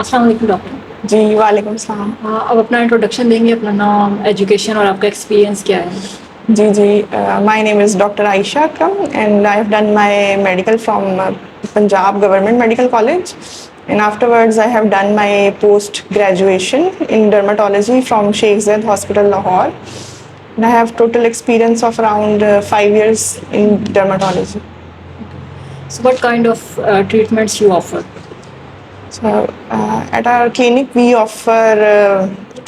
अस्सलाम वालेकुम डॉक्टर। जी, वालेकुम सलाम। अब अपना इंट्रोडक्शन देंगे, अपना नाम, एजुकेशन और आपका एक्सपीरियंस क्या है? जी, my name is Dr. Aisha Akram and I have done my medical from Punjab Government Medical College, and afterwards I have done my post graduation in dermatology from Sheikh Zayed Hospital, Lahore, and I have total experience of around 5 years in dermatology. So what kind of treatments you offer? So at our clinic we offer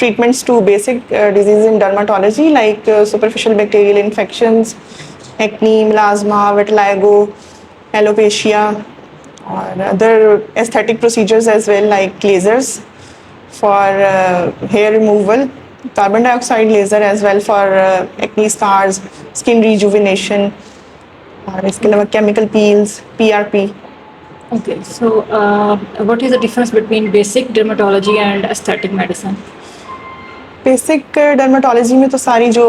treatments to basic diseases in dermatology like superficial bacterial infections, acne, melasma, vitiligo, alopecia, or other aesthetic procedures as well like lasers for hair removal, carbon dioxide laser as well for acne scars, skin rejuvenation, और इसके अलावा chemical peels, PRP. Okay, so what is the difference between basic dermatology and aesthetic medicine? Basic dermatology में तो सारी जो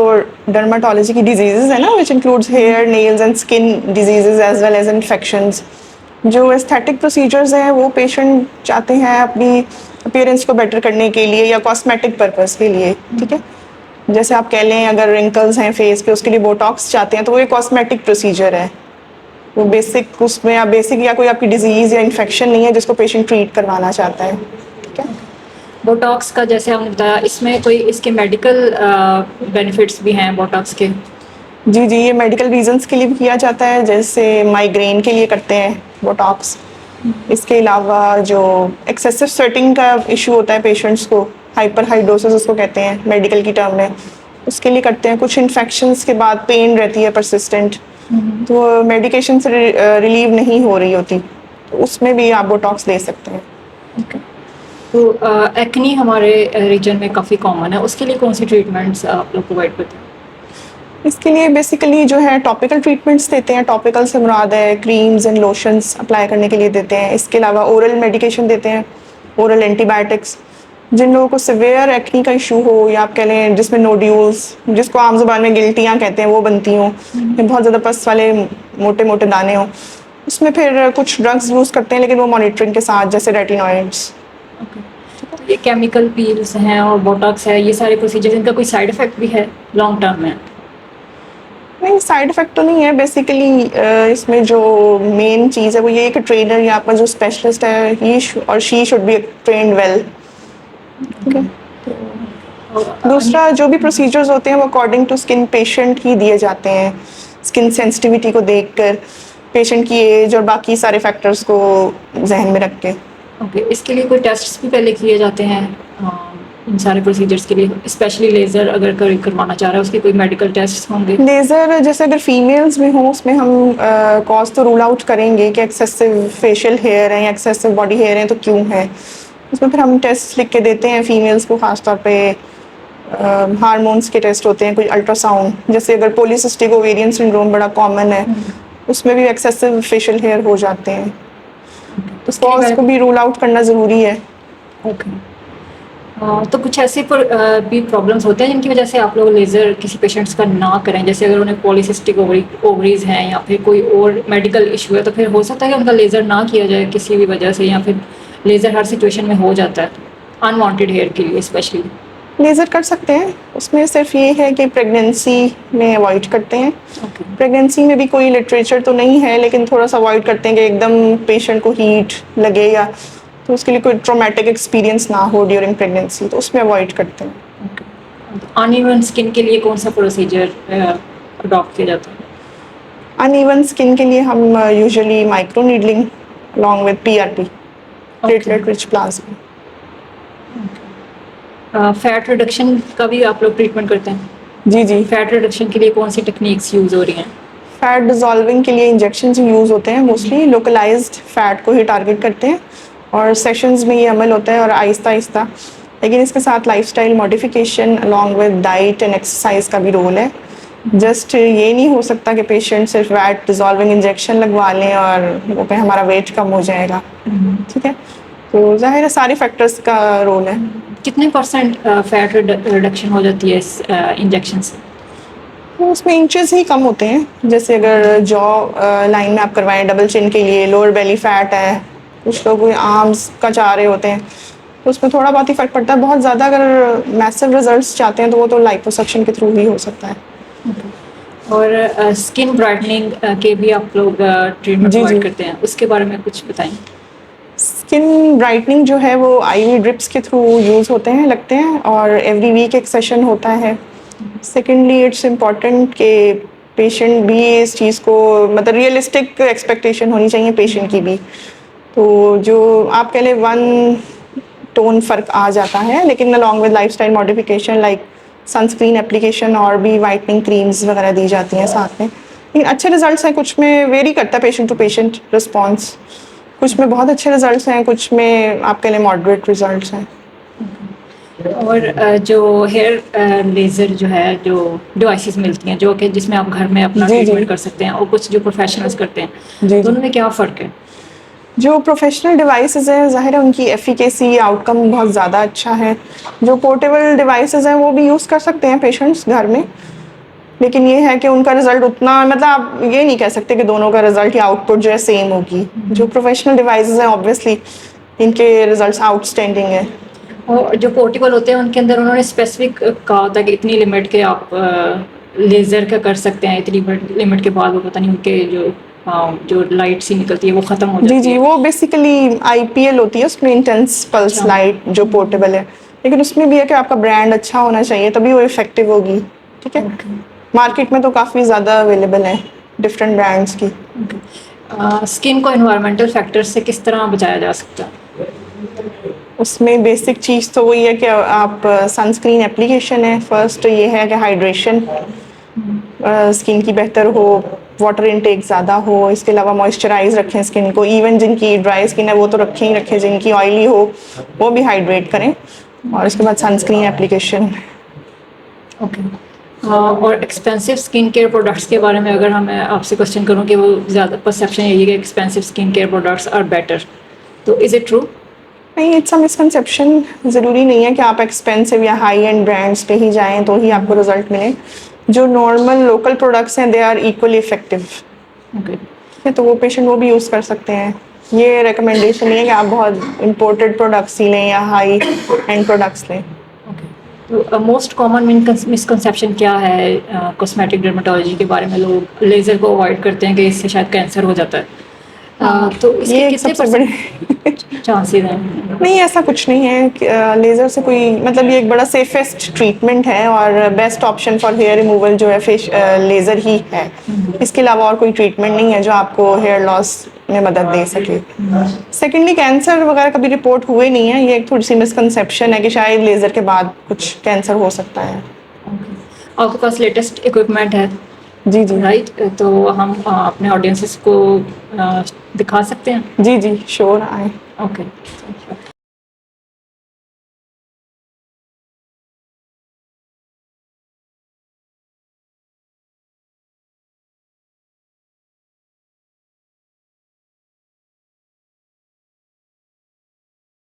dermatology की diseases है ना, which includes hair, nails and skin diseases as well as infections. जो एस्थेटिक प्रोसीजर्स हैं वो पेशेंट चाहते हैं अपनी अपीयरेंस को बेटर करने के लिए या कॉस्मेटिक पर्पस के लिए, ठीक है। जैसे आप कह लें अगर रिंकल्स हैं फेस पे उसके लिए बोटॉक्स चाहते हैं तो वो एक कॉस्मेटिक प्रोसीजर है। वो बेसिक उसमें या बेसिक या कोई आपकी डिजीज या इन्फेक्शन नहीं है जिसको पेशेंट ट्रीट करवाना चाहता है, ठीक है। बोटॉक्स का जैसे आपने बताया, इसमें कोई इसके मेडिकल बेनिफिट्स भी हैं बोटॉक्स के? जी, ये मेडिकल रीजंस के लिए भी किया जाता है, जैसे माइग्रेन के लिए करते हैं बोटॉक्स। इसके अलावा जो एक्सेसिव स्वेटिंग का इशू होता है पेशेंट्स को, हाइपर हाइड्रोसिस उसको कहते हैं मेडिकल की टर्म में, उसके लिए करते हैं। कुछ इन्फेक्शंस के बाद पेन रहती है परसिस्टेंट, तो मेडिकेशन से रिलीव नहीं हो रही होती, तो उसमें भी आप बोटॉक्स ले सकते हैं। Okay. तो एक्नी हमारे रीजन में काफ़ी कॉमन है, उसके लिए कौन सी ट्रीटमेंट्स आप लोग प्रोवाइड करते हैं? इसके लिए बेसिकली जो है टॉपिकल ट्रीटमेंट्स देते हैं। टॉपिकल से मुराद है क्रीम्स एंड लोशंस अप्लाई करने के लिए देते हैं। इसके अलावा ओरल मेडिकेशन देते हैं, ओरल एंटीबायोटिक्स। जिन लोगों को सिवियर एक्नी का इशू हो या आप कह लें जिसमें नोड्यूल्स, जिसको आम जुबान में गिल्टियाँ कहते हैं, वो बनती हों, बहुत ज़्यादा पस वाले मोटे मोटे दाने हों, उसमें फिर कुछ ड्रग्स यूज़ करते हैं लेकिन वो मॉनिटरिंग के साथ, जैसे रेटिनॉइड्स। ये केमिकल पील्स हैं और बोटॉक्स है, ये सारे प्रोसीजर, इनका कोई साइड इफेक्ट भी है लॉन्ग टर्म में? नहीं, साइड इफेक्ट तो नहीं है। बेसिकली इसमें जो मेन चीज़ है वो ये है कि ट्रेनर या आपका जो स्पेशलिस्ट है ही और she should be trained well, ठीक है। दूसरा जो भी प्रोसीजर्स होते हैं वो अकॉर्डिंग टू स्किन पेशेंट ही दिए जाते हैं, स्किन सेंसिटिविटी को देखकर, पेशेंट की एज और बाकी सारे फैक्टर्स को जहन में रख के। ओके, इसके लिए कोई टेस्ट्स भी पहले किए जाते हैं इन सारे प्रोसीजर्स के लिए? स्पेशली लेज़र अगर कोई करवाना चाह रहा है उसके कोई मेडिकल टेस्ट होंगे? लेज़र जैसे अगर फीमेल्स में हो उसमें हम कॉज तो रूल आउट करेंगे कि एक्सेसिव फेशियल हेयर है या एक्सेसिव बॉडी हेयर है तो क्यों है। उसमें फिर हम टेस्ट लिख के देते हैं फीमेल्स को, खासतौर पे हार्मोन्स के टेस्ट होते हैं, कोई अल्ट्रासाउंड, जैसे अगर पॉलीसिस्टिक ओवेरियन सिंड्रोम बड़ा कॉमन है, उसमें भी एक्सेसिव फेशियल हेयर हो जाते हैं, तो कॉज को भी रूल आउट करना ज़रूरी है। ओके। तो कुछ ऐसे भी प्रॉब्लम्स होते हैं जिनकी वजह से आप लोग लेज़र किसी पेशेंट्स का ना करें, जैसे अगर उन्हें पॉलीसिस्टिक ओवरीज हैं या फिर कोई और मेडिकल इशू है, तो फिर हो सकता है कि उनका लेज़र ना किया जाए किसी भी वजह से, या फिर लेज़र हर सिचुएशन में हो जाता है अनवांटेड हेयर के लिए स्पेशली? लेज़र कर सकते हैं, उसमें सिर्फ ये है कि प्रेगनेंसी में अवॉइड करते हैं। प्रेगनेंसी में भी कोई लिटरेचर तो नहीं है, लेकिन थोड़ा सा अवॉइड करते हैं कि एकदम पेशेंट को हीट लगे या तो उसके लिए कोई ट्रॉमेटिक एक्सपीरियंस ना हो ड्यूरिंग प्रेगनेंसी, तो उसमें अवॉइड करते हैं। अनइवन स्किन के लिए कौन सा प्रोसीजर अडॉप्ट किया जाता है? अनइवन स्किन के लिए हम usually micro needling along with PRP, platelet rich plasma. Fat reduction का भी आप लोग ट्रीटमेंट करते हैं? जी। फैट रिडक्शन के लिए कौन सी टेक्निक्स यूज़ हो रही हैं? फैट डिजॉल्विंग के लिए इंजेक्शन यूज़ होते हैं, मोस्टली लोकलाइज्ड फैट को ही टारगेट करते हैं और सेशंस में ये अमल होता है और आहिस्ता आहिस्ता, लेकिन इसके साथ lifestyle modification along with diet and exercise का भी रोल है। जस्ट ये नहीं हो सकता कि पेशेंट सिर्फ फैट डिजॉल्विंग इंजेक्शन लगवा लें और वो पे हमारा वेट कम हो जाएगा, ठीक है। तो ज़ाहिर है सारे फैक्टर्स का रोल है। कितने परसेंट फैट रिडक्शन हो जाती है इस इंजेक्शन से? तो उसमें इंचेस ही कम होते हैं। जैसे अगर जॉ लाइन में आप करवाएं डबल चिन के लिए, लोअर बेली फैट है, कुछ लोग आर्म्स का चाह रहे होते हैं, तो उसमें थोड़ा बहुत ही फ़र्क पड़ता है। बहुत ज़्यादा अगर मैसिव रिजल्ट्स चाहते हैं तो वो तो लाइपोसक्शन के थ्रू ही हो सकता है। और स्किन ब्राइटनिंग के भी आप लोग ट्रीटमेंट जी, प्रोवाइड जी। करते हैं, उसके बारे में कुछ बताएं। स्किन ब्राइटनिंग जो है वो आईवी ड्रिप्स के थ्रू यूज़ होते हैं, लगते हैं, और एवरी वीक एक सेशन होता है। सेकेंडली इट्स इम्पॉर्टेंट कि पेशेंट भी इस चीज़ को, मतलब रियलिस्टिक एक्सपेक्टेशन होनी चाहिए पेशेंट की भी। तो जो आप कह लें वन टोन फ़र्क आ जाता है, लेकिन along with lifestyle modification like sunscreen application और भी वाइटनिंग क्रीम्स वगैरह दी जाती हैं साथ में। लेकिन अच्छे रिजल्ट्स हैं, कुछ में वेरी करता है पेशेंट टू पेशेंट रिस्पॉन्स। कुछ में बहुत अच्छे रिजल्ट्स हैं, कुछ में आप कह लें मॉडरेट रिजल्ट्स हैं। और जो हेयर लेज़र जो है, जो डिवाइसेस मिलती हैं जो कि जिसमें आप घर में अपना जी, जी। ट्रीटमेंट कर सकते हैं, और कुछ जो प्रोफेशनल्स करते हैं, जी, जी। दोनों में क्या फ़र्क है? जो प्रोफेशनल डिवाइसेज़ हैं, ज़ाहिर है उनकी एफ़िकेसी आउटकम बहुत ज़्यादा अच्छा है। जो पोर्टेबल डिवाइसेज़ हैं वो भी यूज़ कर सकते हैं पेशेंट्स घर में, लेकिन ये है कि उनका रिज़ल्ट उतना, मतलब आप ये नहीं कह सकते कि दोनों का रिज़ल्ट या आउटपुट जो है सेम होगी। जो प्रोफेशनल डिवाइसेज़ हैं ऑब्वियसली इनके रिज़ल्ट्स आउटस्टैंडिंग हैं। और जो पोर्टेबल होते हैं उनके अंदर उन्होंने स्पेसिफिक कहा होता है कि इतनी लिमिट के आप लेज़र का कर सकते हैं, इतनी लिमिट के बाद वो पता नहीं उनके जो लाइट सी निकलती है वो ख़त्म हो जी, जाती जी, है। वो बेसिकली आईपीएल होती है, उसमें इंटेंस पल्स अच्छा। लाइट जो पोर्टेबल है। लेकिन उसमें भी है कि आपका ब्रांड अच्छा होना चाहिए तभी वो इफ़ेक्टिव होगी, ठीक है? ओके। मार्केट में तो काफ़ी ज़्यादा अवेलेबल है डिफरेंट ब्रांड्स की। स्किन को एनवायरमेंटल फैक्टर से किस तरह बचाया जा सकता है? उसमें बेसिक चीज़ तो वही है कि आप सनस्क्रीन एप्लीकेशन है, फर्स्ट ये है कि हाइड्रेशन स्किन की बेहतर हो, वाटर इनटेक ज़्यादा हो, इसके अलावा मॉइस्चराइज रखें स्किन को। इवन जिनकी ड्राई स्किन है वो तो रखें ही रखें, जिनकी ऑयली हो वो भी हाइड्रेट करें, और इसके बाद सनस्क्रीन एप्लीकेशन। ओके। और एक्सपेंसिव स्किन केयर प्रोडक्ट्स के बारे में अगर मैं आपसे क्वेश्चन करूं कि वो ज़्यादा परसेप्शन यही है कि expensive skin care products are better, तो इज़ इट ट्रू? नहीं, इट्स अ मिसकंसेप्शन। ज़रूरी नहीं है कि आप एक्सपेंसिव या हाई एंड ब्रांड्स पे ही जाएँ तो ही आपको रिज़ल्ट मिले। जो नॉर्मल लोकल प्रोडक्ट्स हैं they are equally effective. Okay. ठीक है, तो वो पेशेंट वो भी यूज़ कर सकते हैं। ये रिकमेंडेशन नहीं है कि आप बहुत इम्पोर्टेड प्रोडक्ट्स ही लें या हाई एंड प्रोडक्ट्स लें। ओके। तो मोस्ट कॉमन मिसकंसेप्शन क्या है कॉस्मेटिक डर्मेटोलॉजी के बारे में? लोग लेज़र को अवॉइड करते हैं कि इससे शायद कैंसर हो जाता है। तो इसके ये एक कितने सबसे बड़े चांसेस हैं? नहीं, ऐसा कुछ नहीं है कि लेज़र से कोई, मतलब ये एक बड़ा सेफेस्ट ट्रीटमेंट है और best option for hair removal जो है लेज़र ही है। इसके अलावा और कोई ट्रीटमेंट नहीं है जो आपको हेयर लॉस में मदद दे सके। सेकेंडली कैंसर वगैरह कभी रिपोर्ट हुए नहीं है, ये एक थोड़ी सी मिसकंसेप्शन है कि शायद लेज़र के बाद कुछ कैंसर हो सकता है। आपके पास लेटेस्ट इक्विपमेंट है, जी, जी। राइट? तो हम अपने ऑडियंसेस को दिखा सकते हैं। जी, जी, श्योर आए। ओके।